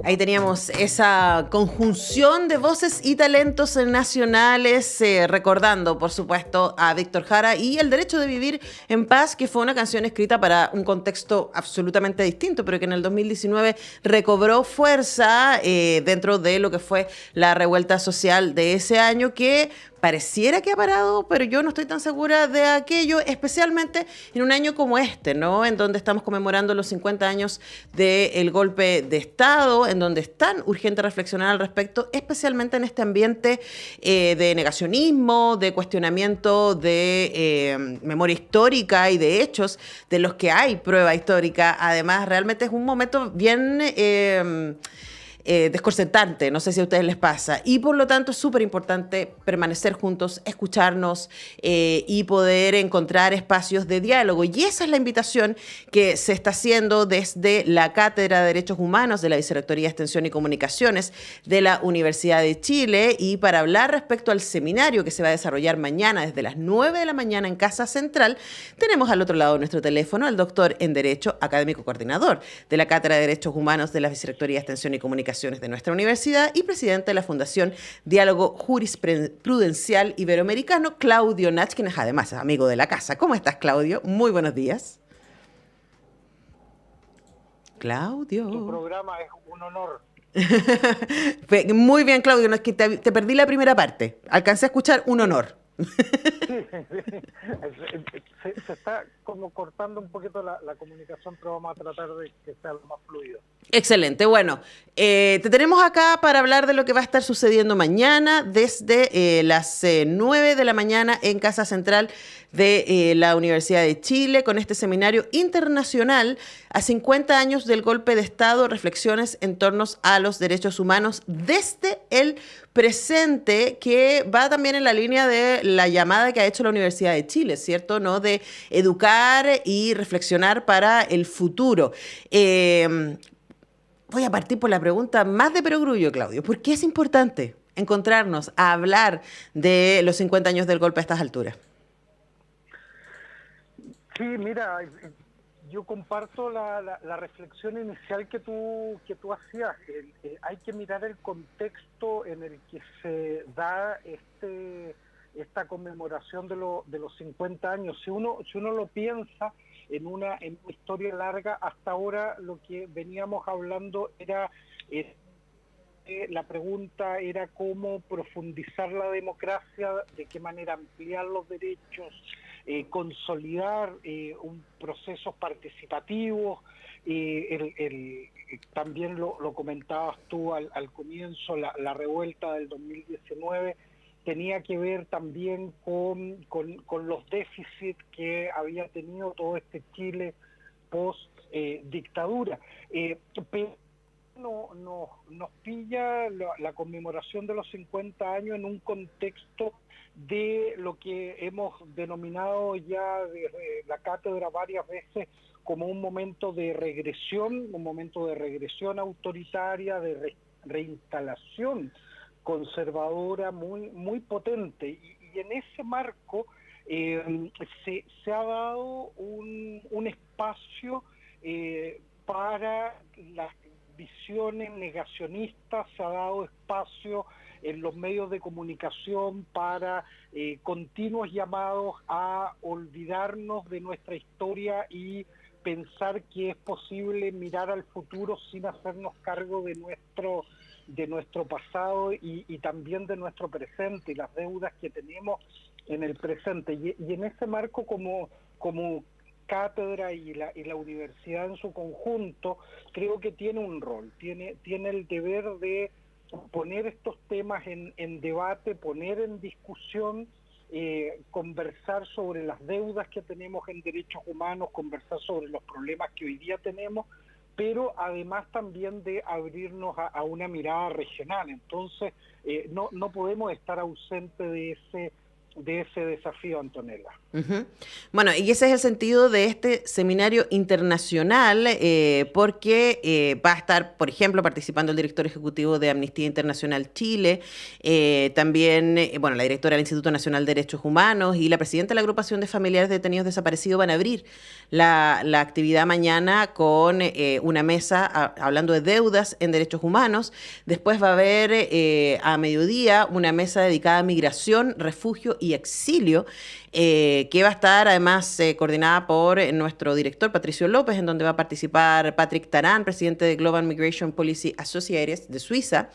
Ahí teníamos esa conjunción de voces y talentos nacionales, recordando, por supuesto, a Víctor Jara y El Derecho de Vivir en Paz, que fue una canción escrita para un contexto absolutamente distinto, pero que en el 2019 recobró fuerza dentro de lo que fue la revuelta social de ese año, que pareciera que ha parado, pero yo no estoy tan segura de aquello, especialmente en un año como este, ¿no? En donde estamos conmemorando los 50 años del golpe de Estado, en donde es tan urgente reflexionar al respecto, especialmente en este ambiente de negacionismo, de cuestionamiento de memoria histórica y de hechos de los que hay prueba histórica. Además, realmente es un momento bien desconcertante, no sé si a ustedes les pasa, y por lo tanto es súper importante permanecer juntos, escucharnos y poder encontrar espacios de diálogo. Y esa es la invitación que se está haciendo desde la Cátedra de Derechos Humanos de la Vicerrectoría de Extensión y Comunicaciones de la Universidad de Chile, y para hablar respecto al seminario que se va a desarrollar mañana desde las 9 de la mañana en Casa Central, tenemos al otro lado de nuestro teléfono al doctor en Derecho, académico coordinador de la Cátedra de Derechos Humanos de la Vicerrectoría de Extensión y Comunicaciones de nuestra universidad y presidente de la Fundación Diálogo Jurisprudencial Iberoamericano, Claudio Nach, quien es además amigo de la casa. ¿Cómo estás, Claudio? Muy buenos días. Tu Claudio. programa es un honor. Muy bien, Claudio, no es que te perdí la primera parte. Alcancé a escuchar un Sí, honor. sí, se está como cortando un poquito la comunicación, pero vamos a tratar de que sea lo más fluido. Excelente. Bueno, te tenemos acá para hablar de lo que va a estar sucediendo mañana desde las 9 de la mañana en Casa Central de la Universidad de Chile con este seminario internacional a 50 años del golpe de Estado, reflexiones en torno a los derechos humanos desde el presente, que va también en la línea de la llamada que ha hecho la Universidad de Chile, ¿cierto? ¿No? De educar y reflexionar para el futuro. Voy a partir por la pregunta más de perogrullo, Claudio. ¿Por qué es importante encontrarnos a hablar de los 50 años del golpe a estas alturas? Sí, mira, yo comparto la reflexión inicial que tú hacías. Hay que mirar el contexto en el que se da esta conmemoración de los 50 años. Si uno lo piensa en una historia larga, hasta ahora lo que veníamos hablando era la pregunta era cómo profundizar la democracia, de qué manera ampliar los derechos, consolidar procesos participativos. También lo comentabas tú al comienzo, la revuelta del 2019 tenía que ver también con los déficits que había tenido todo este Chile post dictadura. Pero nos pilla la conmemoración de los 50 años en un contexto de lo que hemos denominado ya desde la cátedra varias veces como un momento de regresión autoritaria, de reinstalación conservadora muy potente. Y en ese marco se ha dado un espacio para las visiones negacionistas, se ha dado espacio en los medios de comunicación para continuos llamados a olvidarnos de nuestra historia y pensar que es posible mirar al futuro sin hacernos cargo de nuestro pasado y también de nuestro presente y las deudas que tenemos en el presente. Y en ese marco, como cátedra y la universidad en su conjunto, creo que tiene un rol, tiene el deber de poner estos temas en debate, poner en discusión, conversar sobre las deudas que tenemos en derechos humanos, conversar sobre los problemas que hoy día tenemos, pero además también de abrirnos a una mirada regional. Entonces, no podemos estar ausentes ese desafío, Antonella. Ujú. Bueno, y ese es el sentido de este seminario internacional, porque va a estar, por ejemplo, participando el director ejecutivo de Amnistía Internacional Chile, también, bueno, la directora del Instituto Nacional de Derechos Humanos y la presidenta de la agrupación de familiares de detenidos desaparecidos van a abrir la actividad mañana con una mesa hablando de deudas en derechos humanos. Después va a haber a mediodía una mesa dedicada a migración, refugio y exilio, que va a estar además coordinada por nuestro director Patricio López, en donde va a participar Patrick Tarán, presidente de Global Migration Policy Associates de Suiza,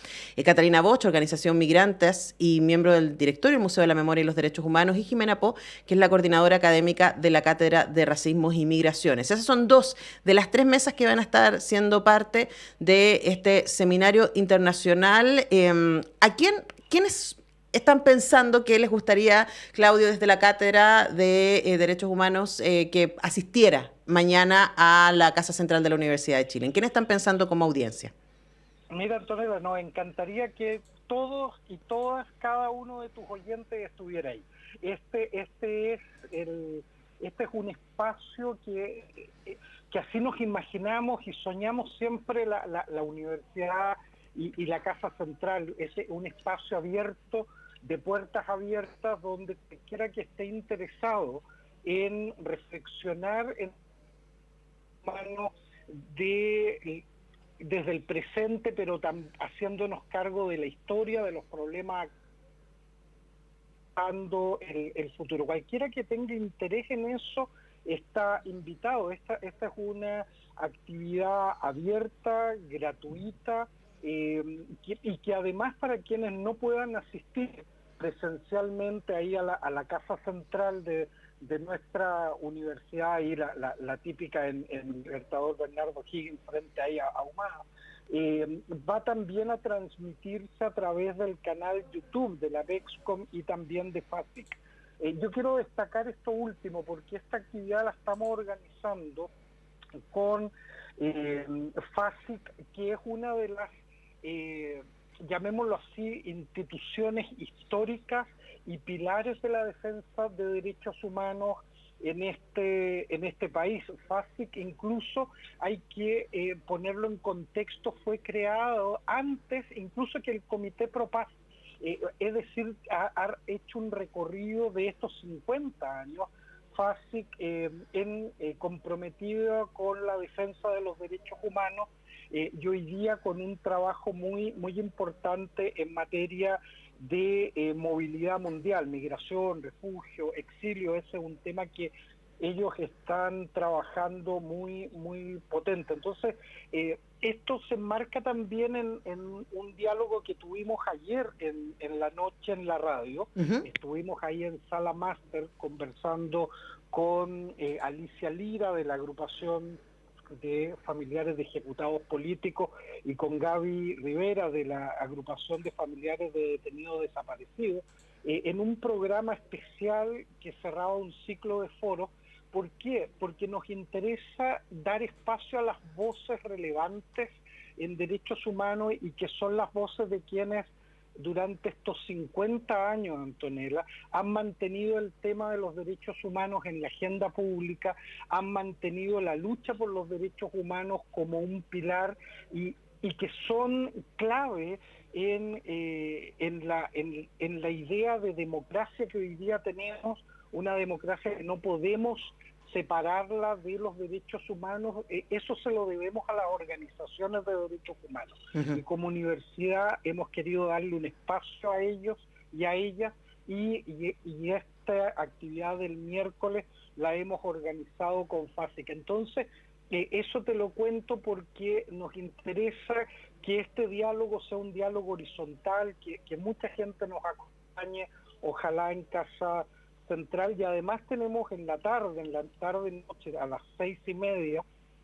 Catalina Bosch, Organización Migrantes y miembro del directorio del Museo de la Memoria y los Derechos Humanos, y Jimena Po, que es la coordinadora académica de la Cátedra de Racismos y Migraciones. Esas son dos de las tres mesas que van a estar siendo parte de este seminario internacional. ¿Quiénes están pensando que les gustaría, Claudio, desde la Cátedra de Derechos Humanos, que asistiera mañana a la Casa Central de la Universidad de Chile? ¿En quién están pensando como audiencia? Mira, Antonella, nos encantaría que todos y todas, cada uno de tus oyentes estuviera ahí. Este es un espacio que así nos imaginamos y soñamos siempre la universidad y la Casa Central. Es un espacio abierto, de puertas abiertas, donde cualquiera que esté interesado en reflexionar en manos desde el presente, pero haciéndonos cargo de la historia, de los problemas, el futuro. Cualquiera que tenga interés en eso está invitado. Esta es una actividad abierta, gratuita, y que además, para quienes no puedan asistir presencialmente ahí a la Casa Central de nuestra universidad, ahí la típica en Libertador Bernardo Higgins, frente ahí a Ahumada, va también a transmitirse a través del canal YouTube de la Bexcom y también de FASIC. Yo quiero destacar esto último, porque esta actividad la estamos organizando con FASIC, que es una de las, llamémoslo así, instituciones históricas y pilares de la defensa de derechos humanos en este país. FASIC, incluso hay que ponerlo en contexto, fue creado antes incluso que el Comité Pro Paz. Es decir, ha hecho un recorrido de estos 50 años FASIC comprometida con la defensa de los derechos humanos, y hoy día con un trabajo muy, muy importante en materia de movilidad mundial, migración, refugio, exilio. Ese es un tema que ellos están trabajando muy, muy potente. Entonces, esto se enmarca también en un diálogo que tuvimos ayer en la noche en la radio. Uh-huh. Estuvimos ahí en Sala Máster conversando con Alicia Lira, de la agrupación de familiares de ejecutados políticos, y con Gaby Rivera, de la agrupación de familiares de detenidos desaparecidos, en un programa especial que cerraba un ciclo de foros. ¿Por qué? Porque nos interesa dar espacio a las voces relevantes en derechos humanos, y que son las voces de quienes durante estos 50 años, Antonella, han mantenido el tema de los derechos humanos en la agenda pública, han mantenido la lucha por los derechos humanos como un pilar, y que son clave en la idea de democracia que hoy día tenemos, una democracia que no podemos separarla de los derechos humanos. Eso se lo debemos a las organizaciones de derechos humanos. Uh-huh. Y como universidad hemos querido darle un espacio a ellos y a ellas, y esta actividad del miércoles la hemos organizado con FASIC. Entonces, eso te lo cuento porque nos interesa que este diálogo sea un diálogo horizontal, que mucha gente nos acompañe, ojalá en Casa Central. Y además tenemos en la tarde noche, a las 6:30,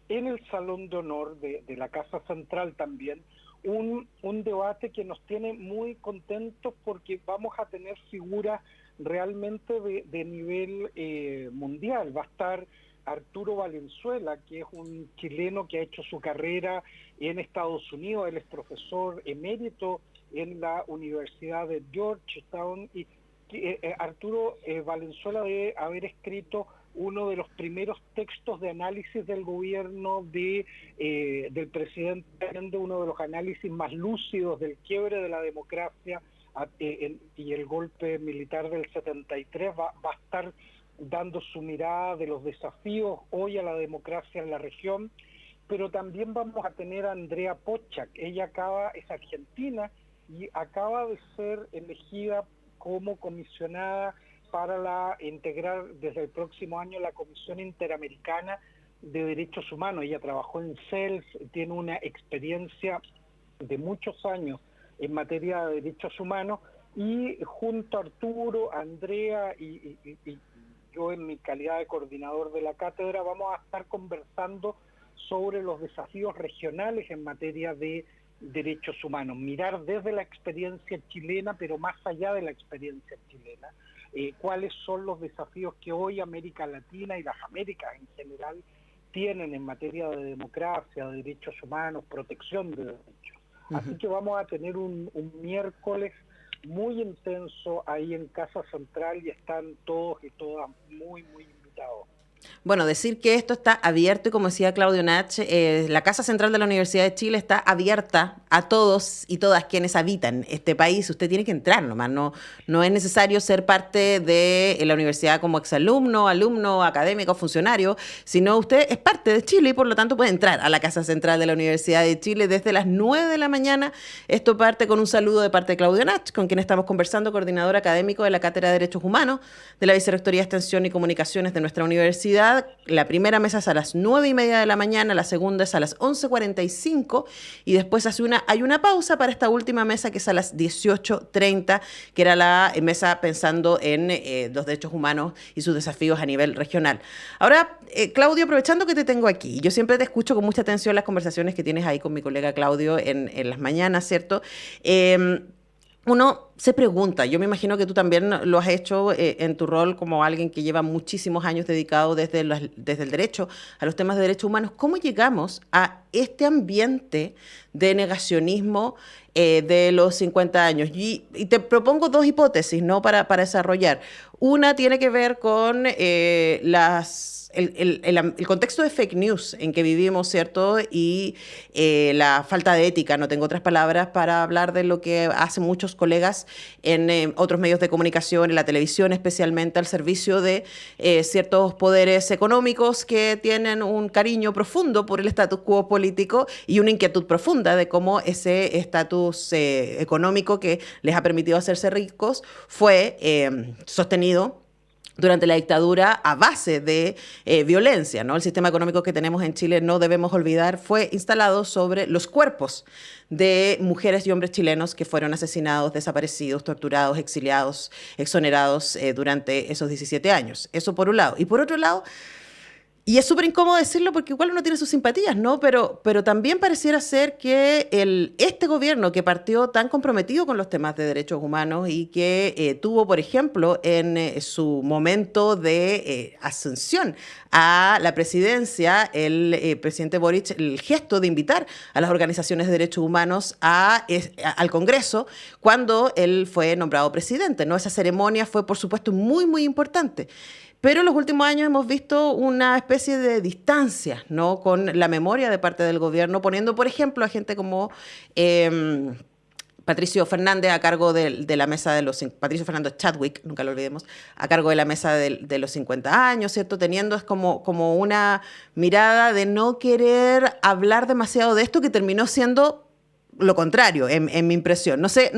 en el Salón de Honor de la Casa Central también, un debate que nos tiene muy contentos, porque vamos a tener figuras realmente de nivel mundial. Va a estar Arturo Valenzuela, que es un chileno que ha hecho su carrera en Estados Unidos. Él es profesor emérito en la Universidad de Georgetown, Arturo Valenzuela debe haber escrito uno de los primeros textos de análisis del gobierno del presidente Allende, uno de los análisis más lúcidos del quiebre de la democracia y el golpe militar del 73. Va a estar dando su mirada de los desafíos hoy a la democracia en la región, pero también vamos a tener a Andrea Pochak. Ella es argentina y acaba de ser elegida como comisionada para integrar desde el próximo año la Comisión Interamericana de Derechos Humanos. Ella trabajó en CELS, tiene una experiencia de muchos años en materia de derechos humanos, y junto a Arturo, Andrea y yo, en mi calidad de coordinador de la cátedra, vamos a estar conversando sobre los desafíos regionales en materia de derechos humanos, mirar desde la experiencia chilena, pero más allá de la experiencia chilena, cuáles son los desafíos que hoy América Latina y las Américas en general tienen en materia de democracia, de derechos humanos, protección de derechos. Así que vamos a tener un miércoles muy intenso ahí en Casa Central, y están todos y todas muy, muy invitados. Bueno, decir que esto está abierto, y como decía Claudio Nach, la Casa Central de la Universidad de Chile está abierta a todos y todas quienes habitan este país. Usted tiene que entrar nomás, no es necesario ser parte de la universidad como exalumno, alumno, académico, funcionario, sino usted es parte de Chile y por lo tanto puede entrar a la Casa Central de la Universidad de Chile desde las 9 de la mañana. Esto parte con un saludo de parte de Claudio Nach, con quien estamos conversando, coordinador académico de la Cátedra de Derechos Humanos de la Vicerrectoría de Extensión y Comunicaciones de nuestra universidad. La primera mesa es a las 9:30 de la mañana, la segunda es a las 11:45 y después hay una pausa para esta última mesa que es a las 18:30, que era la mesa pensando en los derechos humanos y sus desafíos a nivel regional. Ahora, Claudio, aprovechando que te tengo aquí, yo siempre te escucho con mucha atención las conversaciones que tienes ahí con mi colega Claudio en las mañanas, ¿cierto? Uno se pregunta, yo me imagino que tú también lo has hecho en tu rol como alguien que lleva muchísimos años dedicado desde el derecho a los temas de derechos humanos, ¿cómo llegamos a este ambiente de negacionismo de los 50 años? Y te propongo dos hipótesis, ¿no?, para desarrollar. Una tiene que ver con el contexto de fake news en que vivimos, ¿cierto? Y la falta de ética, no tengo otras palabras para hablar de lo que hacen muchos colegas en otros medios de comunicación, en la televisión especialmente, al servicio de ciertos poderes económicos que tienen un cariño profundo por el status quo político y una inquietud profunda de cómo ese estatus económico que les ha permitido hacerse ricos fue sostenido durante la dictadura a base de violencia, ¿no? El sistema económico que tenemos en Chile, no debemos olvidar, fue instalado sobre los cuerpos de mujeres y hombres chilenos que fueron asesinados, desaparecidos, torturados, exiliados, exonerados durante esos 17 años. Eso por un lado. Y por otro lado, y es súper incómodo decirlo porque igual uno tiene sus simpatías, ¿no? Pero también pareciera ser que este gobierno que partió tan comprometido con los temas de derechos humanos y que tuvo, por ejemplo, en su momento de ascensión a la presidencia, el presidente Boric, el gesto de invitar a las organizaciones de derechos humanos al Congreso cuando él fue nombrado presidente, ¿no? Esa ceremonia fue, por supuesto, muy, muy importante. Pero en los últimos años hemos visto una especie de distancia, ¿no?, con la memoria de parte del gobierno, poniendo, por ejemplo, a gente como Patricio Fernández a cargo de la mesa de Patricio Fernández Chadwick, nunca lo olvidemos, a cargo de la mesa de los 50 años, ¿cierto? Teniendo como una mirada de no querer hablar demasiado de esto, que terminó siendo lo contrario, en mi impresión. No sé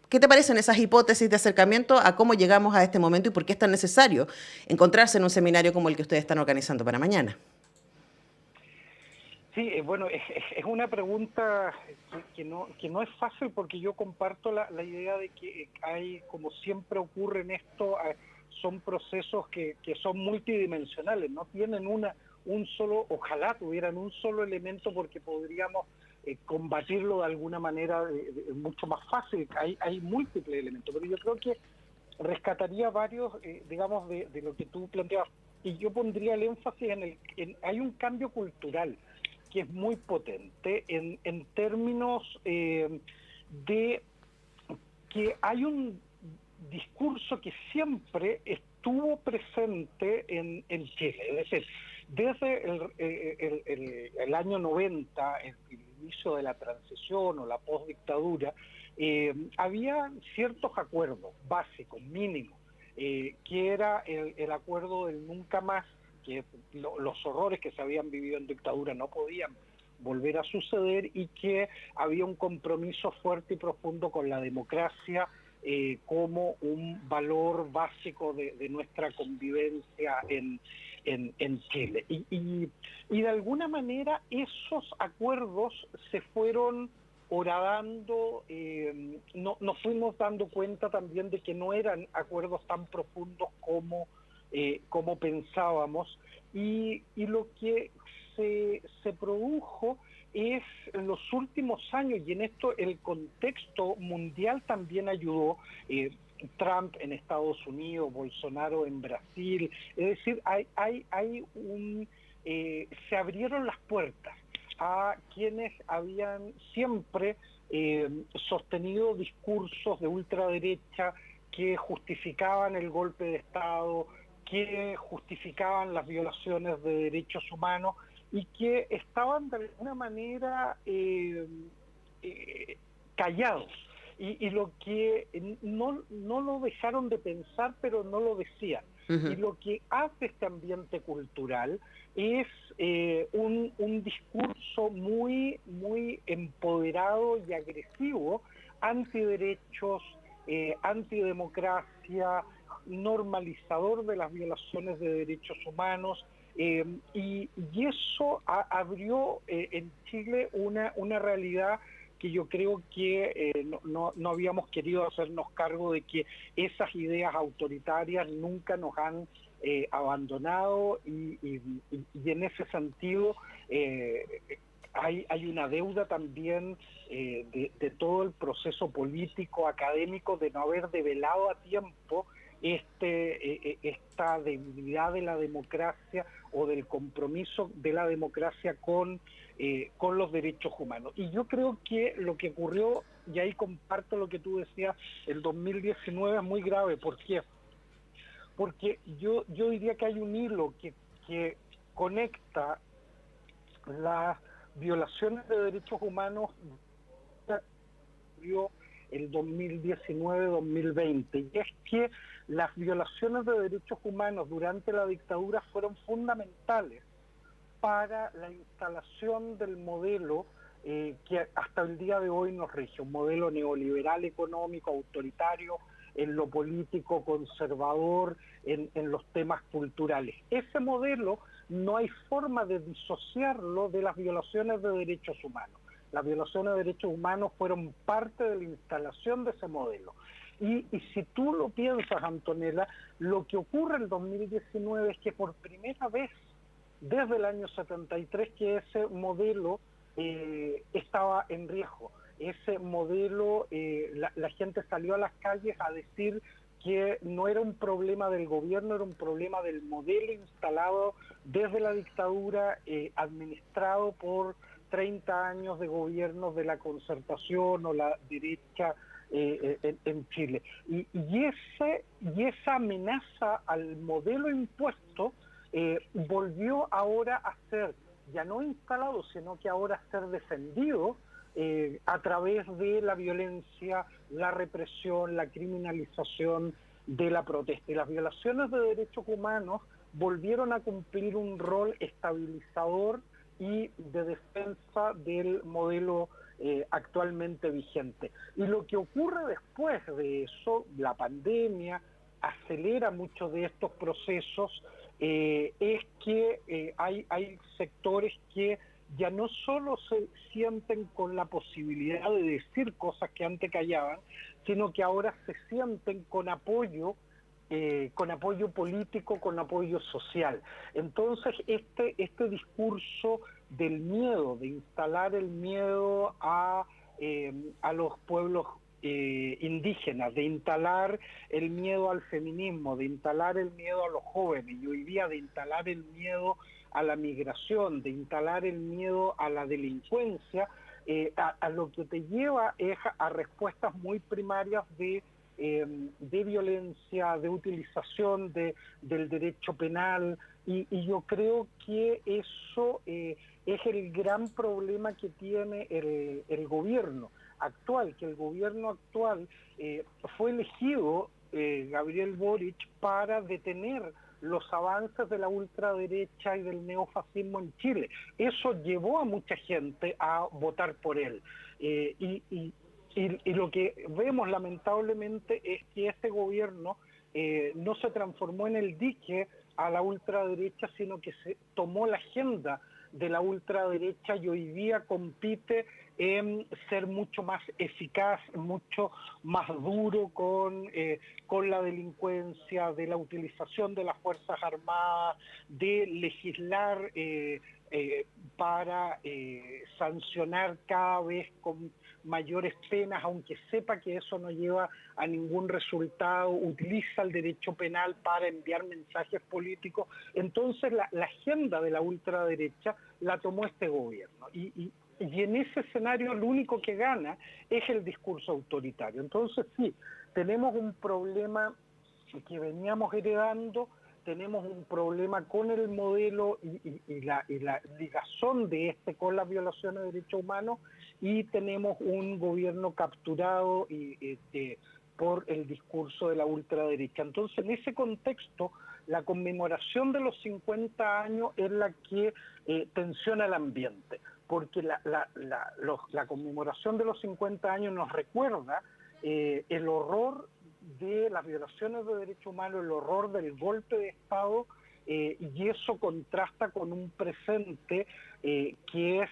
¿qué te parecen esas hipótesis de acercamiento a cómo llegamos a este momento y por qué es tan necesario encontrarse en un seminario como el que ustedes están organizando para mañana? Sí, bueno, es una pregunta que no es fácil, porque yo comparto la idea de que hay, como siempre ocurre en esto, son procesos que son multidimensionales, no tienen un solo, ojalá tuvieran un solo elemento, porque podríamos combatirlo de alguna manera mucho más fácil. Hay múltiples elementos, pero yo creo que rescataría varios, digamos, de lo que tú planteabas, y yo pondría el énfasis hay un cambio cultural que es muy potente en términos de que hay un discurso que siempre estuvo presente en Chile. Es decir, desde el año 90, el inicio de la transición o la postdictadura, había ciertos acuerdos básicos, mínimos, que era el acuerdo del nunca más, que los horrores que se habían vivido en dictadura no podían volver a suceder, y que había un compromiso fuerte y profundo con la democracia como un valor básico de nuestra convivencia en Chile. Y de alguna manera esos acuerdos se fueron horadando, nos fuimos dando cuenta también de que no eran acuerdos tan profundos como pensábamos, y lo que se produjo es en los últimos años, y en esto el contexto mundial también ayudó, Trump en Estados Unidos, Bolsonaro en Brasil, es decir, se abrieron las puertas a quienes habían siempre sostenido discursos de ultraderecha que justificaban el golpe de Estado, que justificaban las violaciones de derechos humanos y que estaban de alguna manera callados. Y lo que no lo dejaron de pensar, pero no lo decían. Uh-huh. Y lo que hace este ambiente cultural es un discurso muy, muy empoderado y agresivo, antiderechos, antidemocracia, normalizador de las violaciones de derechos humanos, y eso abrió en Chile una realidad que yo creo que no habíamos querido hacernos cargo de que esas ideas autoritarias nunca nos han abandonado, y en ese sentido hay una deuda también de todo el proceso político, académico, de no haber develado a tiempo esta debilidad de la democracia o del compromiso de la democracia con los derechos humanos. Y yo creo que lo que ocurrió, y ahí comparto lo que tú decías, el 2019 es muy grave. ¿Por qué? Porque yo diría que hay un hilo que conecta las violaciones de derechos humanos el 2019-2020, y es que las violaciones de derechos humanos durante la dictadura fueron fundamentales para la instalación del modelo que hasta el día de hoy nos rige, un modelo neoliberal económico, autoritario en lo político, conservador en los temas culturales. Ese modelo no hay forma de disociarlo de las violaciones de derechos humanos. Las violaciones de derechos humanos fueron parte de la instalación de ese modelo. Y si tú lo piensas, Antonella, lo que ocurre en el 2019 es que por primera vez desde el año 73 que ese modelo estaba en riesgo. Ese modelo, la gente salió a las calles a decir que no era un problema del gobierno, era un problema del modelo instalado desde la dictadura, administrado por 30 años de gobiernos de la concertación o la derecha en Chile. Y esa amenaza al modelo impuesto volvió ahora a ser, ya no instalado, sino que ahora a ser defendido a través de la violencia, la represión, la criminalización de la protesta. Y las violaciones de derechos humanos volvieron a cumplir un rol estabilizador y de defensa del modelo actualmente vigente. Y lo que ocurre después de eso, la pandemia acelera muchos de estos procesos, es que hay sectores que ya no solo se sienten con la posibilidad de decir cosas que antes callaban, sino que ahora se sienten con apoyo político, con apoyo social. Entonces, este discurso del miedo, de instalar el miedo a los pueblos indígenas, de instalar el miedo al feminismo, de instalar el miedo a los jóvenes, y hoy día de instalar el miedo a la migración, de instalar el miedo a la delincuencia, a lo que te lleva es a respuestas muy primarias de de violencia, de utilización del derecho penal, y yo creo que eso es el gran problema que tiene el gobierno actual, que el gobierno actual fue elegido, Gabriel Boric, para detener los avances de la ultraderecha y del neofascismo en Chile. Eso llevó a mucha gente a votar por él. Y lo que vemos lamentablemente es que este gobierno no se transformó en el dique a la ultraderecha, sino que se tomó la agenda de la ultraderecha y hoy día compite en ser mucho más eficaz, mucho más duro con la delincuencia, de la utilización de las Fuerzas Armadas, de legislar para sancionar cada vez con mayores penas, aunque sepa que eso no lleva a ningún resultado, utiliza el derecho penal para enviar mensajes políticos. Entonces la agenda de la ultraderecha la tomó este gobierno y en ese escenario lo único que gana es el discurso autoritario. Entonces sí, tenemos un problema que veníamos heredando, tenemos un problema con el modelo y la ligazón de este con las violaciones de derechos humanos, y tenemos un gobierno capturado por el discurso de la ultraderecha. Entonces, en ese contexto, la conmemoración de los 50 años es la que tensiona el ambiente, porque la conmemoración de los 50 años nos recuerda el horror de las violaciones de derechos humanos, el horror del golpe de Estado, y eso contrasta con un presente que es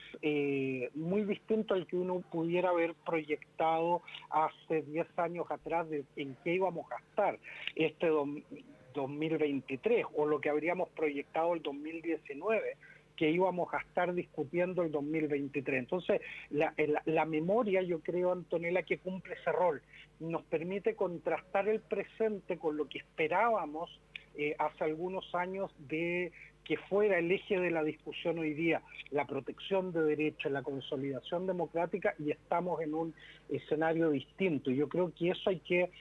muy distinto al que uno pudiera haber proyectado hace 10 años atrás en qué íbamos a gastar este 2023, o lo que habríamos proyectado el 2019, que íbamos a estar discutiendo el 2023. Entonces, la memoria, yo creo, Antonella, que cumple ese rol. Nos permite contrastar el presente con lo que esperábamos hace algunos años de que fuera el eje de la discusión hoy día, la protección de derechos, la consolidación democrática, y estamos en un escenario distinto. Yo creo que eso hay que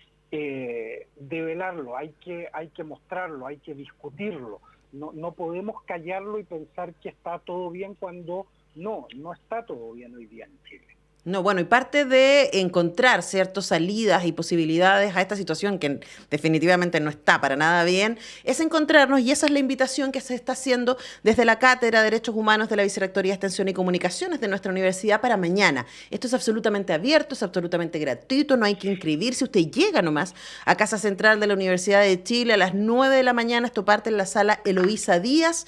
develarlo, hay que mostrarlo, hay que discutirlo. No podemos callarlo y pensar que está todo bien cuando no está todo bien hoy día en Chile. No, bueno, y parte de encontrar ciertas salidas y posibilidades a esta situación que definitivamente no está para nada bien, es encontrarnos, y esa es la invitación que se está haciendo desde la Cátedra de Derechos Humanos de la Vicerrectoría de Extensión y Comunicaciones de nuestra universidad para mañana. Esto es absolutamente abierto, es absolutamente gratuito, no hay que inscribirse. Usted llega nomás a Casa Central de la Universidad de Chile a las 9 de la mañana. Esto parte en la sala Eloísa Díaz,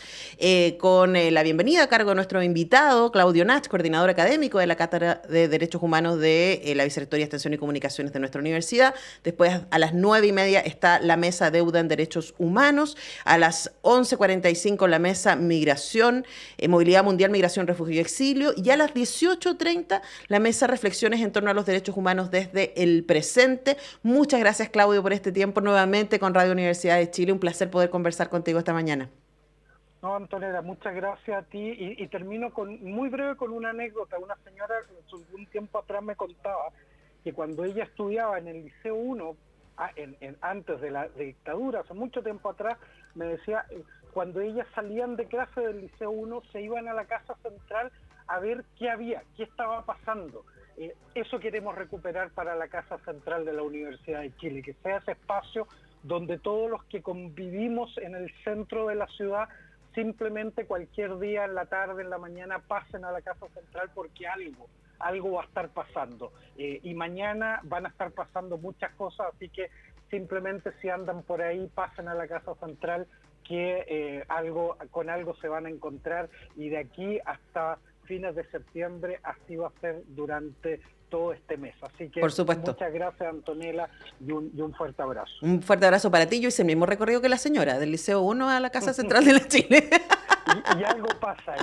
con la bienvenida a cargo de nuestro invitado, Claudio Nach, coordinador académico de la Cátedra de Derechos Humanos de la Vicerrectoría de Extensión y Comunicaciones de nuestra universidad. Después, a las 9:30 está la mesa Deuda en Derechos Humanos. A las 11:45 la mesa Migración, Movilidad Mundial, Migración, Refugio y Exilio. Y a las 18:30 la mesa Reflexiones en torno a los derechos humanos desde el presente. Muchas gracias, Claudio, por este tiempo nuevamente con Radio Universidad de Chile. Un placer poder conversar contigo esta mañana. No, Antonella, muchas gracias a ti, y termino muy breve con una anécdota. Una señora un tiempo atrás me contaba que cuando ella estudiaba en el Liceo 1, antes de la dictadura, hace mucho tiempo atrás, me decía, cuando ellas salían de clase del Liceo 1, se iban a la Casa Central a ver qué había, qué estaba pasando. Eso queremos recuperar para la Casa Central de la Universidad de Chile, que sea ese espacio donde todos los que convivimos en el centro de la ciudad simplemente cualquier día en la tarde, en la mañana, pasen a la Casa Central, porque algo va a estar pasando. Y mañana van a estar pasando muchas cosas, así que simplemente si andan por ahí, pasen a la Casa Central, que con algo se van a encontrar, y de aquí hasta fines de septiembre así va a ser durante todo este mes. Así que por supuesto, muchas gracias, Antonella, y un fuerte abrazo. Un fuerte abrazo para ti. Yo hice el mismo recorrido que la señora, del Liceo 1 a la Casa Central de la Chile. Y algo pasa ahí.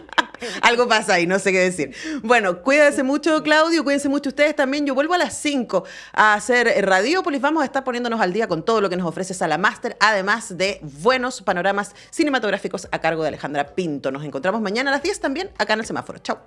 Algo pasa ahí, no sé qué decir. Bueno, cuídense mucho, Claudio, cuídense mucho ustedes también. Yo vuelvo a las 5 a hacer Radiópolis. Vamos a estar poniéndonos al día con todo lo que nos ofrece Sala Máster, además de buenos panoramas cinematográficos a cargo de Alejandra Pinto. Nos encontramos mañana a las 10 también acá en El Semáforo. Chau.